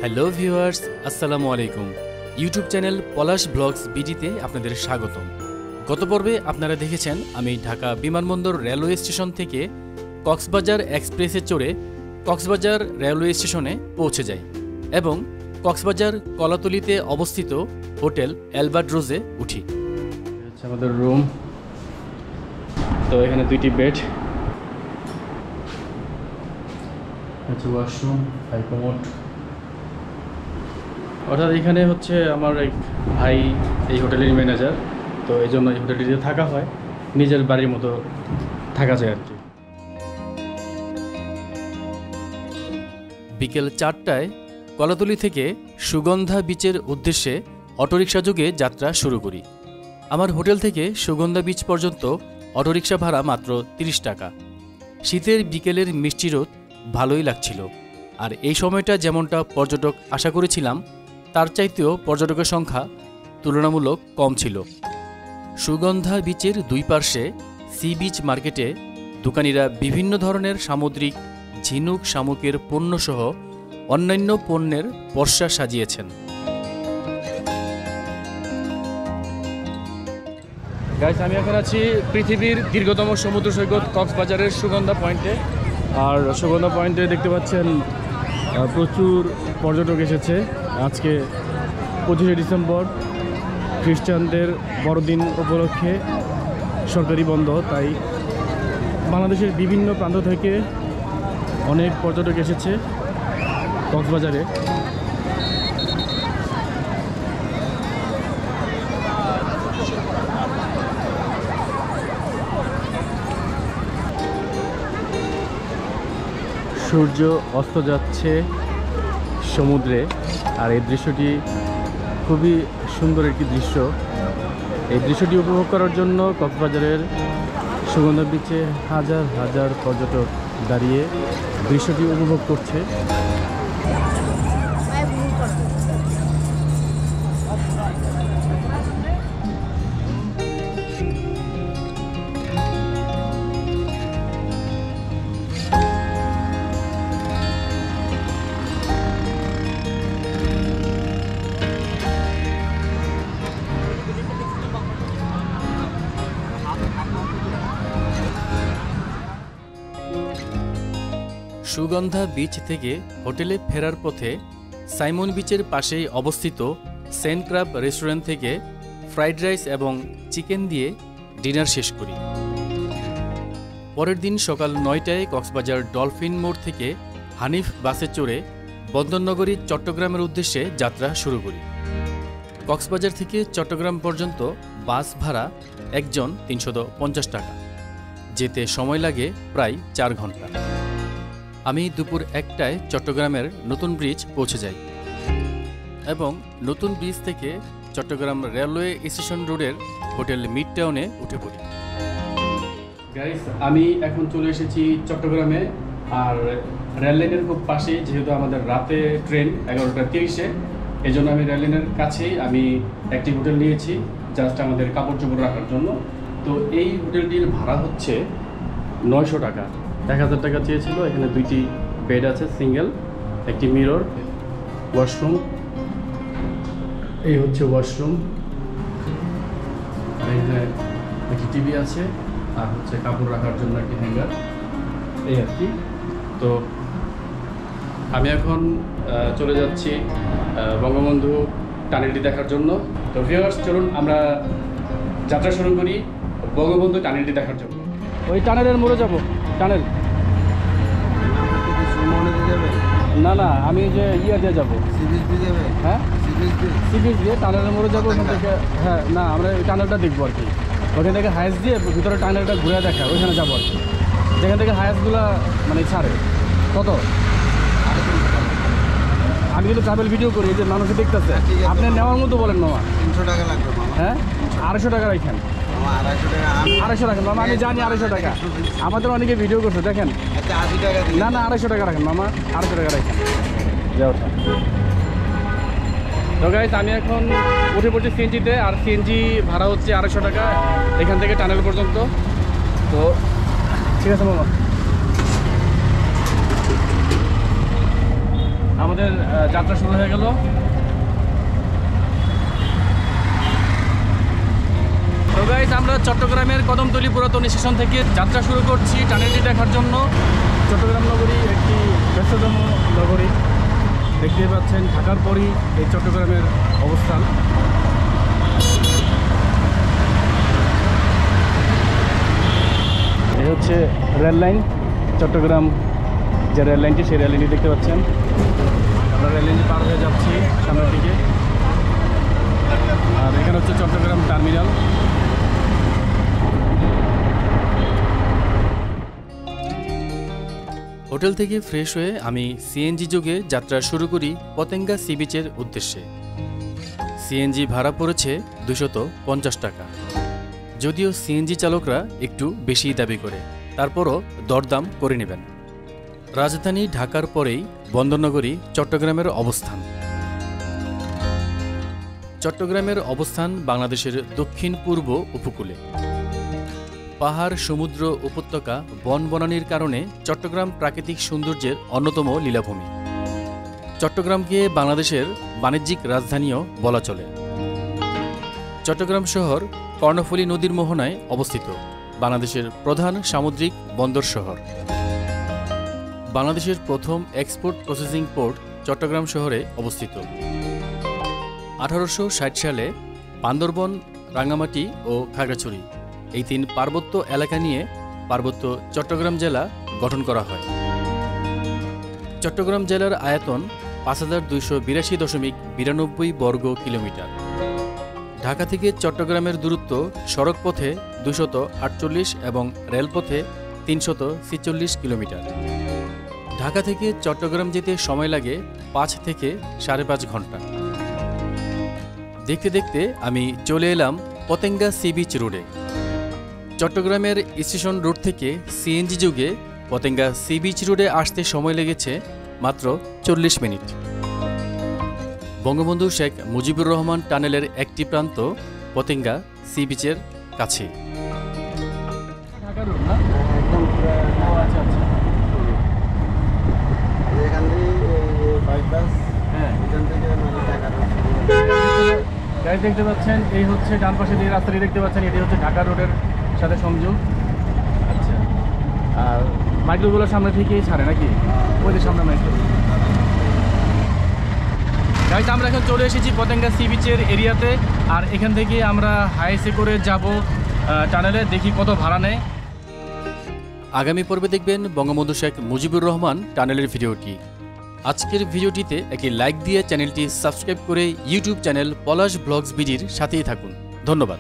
Hello viewers, আসসালামু আলাইকুম। YouTube channel পলাশ blogs বিডিতে আপনাদের স্বাগতম। গত পর্বে আপনারা দেখেছেন আমি ঢাকা বিমানবন্দর রেলওয়ে স্টেশন থেকে কক্সবাজার এক্সপ্রেসে চড়ে কক্সবাজার রেলওয়ে স্টেশনে পৌঁছে যাই এবং কক্সবাজার কলাতলিতে অবস্থিত হোটেল অ্যালবার্ট্রোজে উঠি। হচ্ছে আমাদের রুম। তো এখানে দুইটি বেড, হচ্ছে ওয়াশরুম, হাই কমোড। অর্থাৎ এখানে হচ্ছে আমার এক ভাই এই হোটেলের ম্যানেজার, তো এই জন্য এই হোটেলটিতে থাকা হয়, নিজের বাড়ির মতো থাকা যায় আর কি। বিকেল 4টায় কলাতলি থেকে সুগন্ধা বিচের উদ্দেশ্যে অটোরিকশা যোগে যাত্রা শুরু করি। আমার হোটেল থেকে সুগন্ধা বিচ পর্যন্ত অটোরিকশা ভাড়া মাত্র 30 টাকা। শীতের বিকেলের মিষ্টি রোদ ভালোই লাগছিল, আর এই সময়টা যেমনটা পর্যটক আশা করেছিলাম তার চাইতেও পর্যটকের সংখ্যা তুলনামূলক কম ছিল। সুগন্ধা বিচের দুই পার্শ্বে সি বিচ মার্কেটে দোকানিরা বিভিন্ন ধরনের সামুদ্রিক ঝিনুক শামুকের পণ্যসহ অন্যান্য পণ্যের পসরা সাজিয়েছেন। গাইস, আমি এখন আছি পৃথিবীর দীর্ঘতম সমুদ্র সৈকত কক্সবাজারের সুগন্ধা পয়েন্টে। আর সুগন্ধা পয়েন্টে দেখতে পাচ্ছেন প্রচুর পর্যটক এসেছে। আজকে 25শে ডিসেম্বর, খ্রিস্টানদের বড়দিন উপলক্ষে সরকারি বন্ধ, তাই বাংলাদেশের বিভিন্ন প্রান্ত থেকে অনেক পর্যটক এসেছে কক্সবাজারে। সূর্য অস্ত যাচ্ছে সমুদ্রে, আর এই দৃশ্যটি খুবই সুন্দর একটি দৃশ্য। এই দৃশ্যটি উপভোগ করার জন্য কক্সবাজারের সুগন্ধা বিচে হাজার হাজার পর্যটক দাঁড়িয়ে দৃশ্যটি উপভোগ করছে। সুগন্ধা বিচ থেকে হোটেলে ফেরার পথে সাইমন বিচের পাশেই অবস্থিত সেন্ট ক্রাব রেস্টুরেন্ট থেকে ফ্রাইড রাইস এবং চিকেন দিয়ে ডিনার শেষ করি। পরের দিন সকাল 9টায় কক্সবাজার ডলফিন মোড় থেকে হানিফ বাসে চড়ে বন্দরনগরী চট্টগ্রামের উদ্দেশ্যে যাত্রা শুরু করি। কক্সবাজার থেকে চট্টগ্রাম পর্যন্ত বাস ভাড়া একজন 350 টাকা। যেতে সময় লাগে প্রায় 4 ঘন্টা। আমি দুপুর 1টায় চট্টগ্রামের নতুন ব্রিজ পৌঁছে যাই এবং নতুন ব্রিজ থেকে চট্টগ্রাম রেলওয়ে স্টেশন রোডের হোটেল মিড টাউনে উঠে পড়ি। গাইস, আমি এখন চলে এসেছি চট্টগ্রামে, আর রেল লাইনের খুব পাশে, যেহেতু আমাদের রাতে ট্রেন 11টা 30-এ, এই জন্য আমি রেল লাইনের কাছেই আমি একটি হোটেল নিয়েছি জাস্ট আমাদের কাপড় চোপড় রাখার জন্য। তো এই হোটেলটির ভাড়া হচ্ছে 900 টাকা। 1000 টাকা চেয়েছিল। এখানে 2টি বেড আছে, সিঙ্গেল, একটি মিরর, ওয়াশরুম। এই হচ্ছে ওয়াশরুম, এখানে একটি টিভি আছে, আর হচ্ছে কাপড় রাখার জন্য একটি হ্যাঙ্গার, এই আর কি। তো আমি এখন চলে যাচ্ছি বঙ্গবন্ধু টানেলটি দেখার জন্য। তো ভিউয়ার্স, চলুন আমরা যাত্রা শুরু করি বঙ্গবন্ধু টানেলটি দেখার জন্য। ওই টানেলের মোড়ে যাব। টানেল না না, আমি যে ইয়ে দিয়ে যাবো, হ্যাঁ সি বিচ দিয়ে টানেলের মোড়ে যাবো ওখান থেকে। হ্যাঁ না, আমরা ওই টানেলটা দেখবো আর কি। ওখান থেকে হায়েস্ট দিয়ে ভিতরে টানেলটা ঘুরে দেখা, ওইখানে যাবো আর কি, যেখান থেকে হায়েস্টগুলো মানে ছাড়ে। কত? আমি কিন্তু ট্রাভেল ভিডিও করি, এই যে মানুষ দেখতেছে। আপনি নেওয়ার মতো বলেন মামা। 300 টাকা লাগবে মামা। হ্যাঁ 250 টাকা রাখেন। 250 রাখেন মামা, আমি জানি 250 টাকা। আমাদের অনেকে ভিডিও করছে, দেখেন। 80 টাকা দিন। না না, 250 টাকা রাখেন মামা, 250 টাকা রাখেন। যাও। তো গাইস, আমি এখন উঠে পড়ছি সিএনজিতে, আর সিএনজি ভাড়া হচ্ছে 250 টাকা এখান থেকে টানেল পর্যন্ত। তো ঠিক আছে মামা। আমাদের যাত্রা শুরু হয়ে গেল। তো গাইস, আমরা চট্টগ্রামের কদমতলী পুরাতন স্টেশন থেকে যাত্রা শুরু করছি টানেলটি দেখার জন্য। চট্টগ্রাম নগরী একটি ব্যস্ততম নগরী, দেখতে পাচ্ছেন ঢাকার পরই এই চট্টগ্রামের অবস্থান। এই হচ্ছে রেল লাইন, চট্টগ্রাম যে রেল লাইনটি, সেই রেল লাইনটি দেখতে পাচ্ছেন। আমরা রেল লাইনটি পার হয়ে যাচ্ছি সামনের দিকে। আর এখানে হচ্ছে চট্টগ্রাম টার্মিনাল। হোটেল থেকে ফ্রেশ হয়ে আমি সিএনজি যোগে যাত্রা শুরু করি পতেঙ্গা সি বিচের উদ্দেশ্যে। সিএনজি ভাড়া পড়েছে 250 টাকা। যদিও সিএনজি চালকরা একটু বেশি দাবি করে, তারপরও দরদাম করে নেবেন। রাজধানী ঢাকার পরেই বন্দরনগরী চট্টগ্রামের অবস্থান। চট্টগ্রামের অবস্থান বাংলাদেশের দক্ষিণ পূর্ব উপকূলে। পাহাড়, সমুদ্র, উপত্যকা, বনবনানীর কারণে চট্টগ্রাম প্রাকৃতিক সৌন্দর্যের অন্যতম লীলাভূমি। চট্টগ্রামকে বাংলাদেশের বাণিজ্যিক রাজধানীও বলা চলে। চট্টগ্রাম শহর কর্ণফুলী নদীর মোহনায় অবস্থিত, বাংলাদেশের প্রধান সামুদ্রিক বন্দর শহর। বাংলাদেশের প্রথম এক্সপোর্ট প্রসেসিং পোর্ট চট্টগ্রাম শহরে অবস্থিত। 1860 সালে বান্দরবন, রাঙ্গামাটি ও খাগড়াছড়ি এই 3 পার্বত্য এলাকা নিয়ে পার্বত্য চট্টগ্রাম জেলা গঠন করা হয়। চট্টগ্রাম জেলার আয়তন 5282.92 বর্গ কিলোমিটার। ঢাকা থেকে চট্টগ্রামের দূরত্ব সড়কপথে 248 এবং রেলপথে 346 কিলোমিটার। ঢাকা থেকে চট্টগ্রাম যেতে সময় লাগে 5 থেকে 5.5 ঘন্টা। দেখতে দেখতে আমি চলে এলাম পতেঙ্গা সি বিচ রোডে। চট্টগ্রামের স্টেশন রোড থেকে সিএনজি যোগে পতেঙ্গা সি বিচ রোডে আসতে সময় লেগেছে মাত্র 40 মিনিট। বঙ্গবন্ধু শেখ মুজিবুর রহমান টানেলের একটি প্রান্ত পতেঙ্গা সি বিচের কাছে। গাড়ি দেখতে পাচ্ছেন, এই হচ্ছে ডান পাশে যে রাস্তাটি দেখতে পাচ্ছেন, এটি হচ্ছে ঢাকা রোডের সাথে সংযোগ। আচ্ছা, আর মাইক্রোগুলোর সামনে থেকেই ছাড়ে নাকি? ওই যে সামনে মাইক্রো। গাইজ, আমরা এখন চলে এসেছি পতেঙ্গা সি বিচের এরিয়াতে। আর এখান থেকে আমরা হাইসে করে যাব টানেলে, দেখি কত ভাড়া নেয়। আগামী পর্বে দেখবেন বঙ্গবন্ধু শেখ মুজিবুর রহমান টানেলের ভিডিওটি। আজকের ভিডিওটিতে একটি লাইক দিয়ে চ্যানেলটি সাবস্ক্রাইব করে ইউটিউব চ্যানেল পলাশ ব্লগস বিডির সাথেই থাকুন। ধন্যবাদ।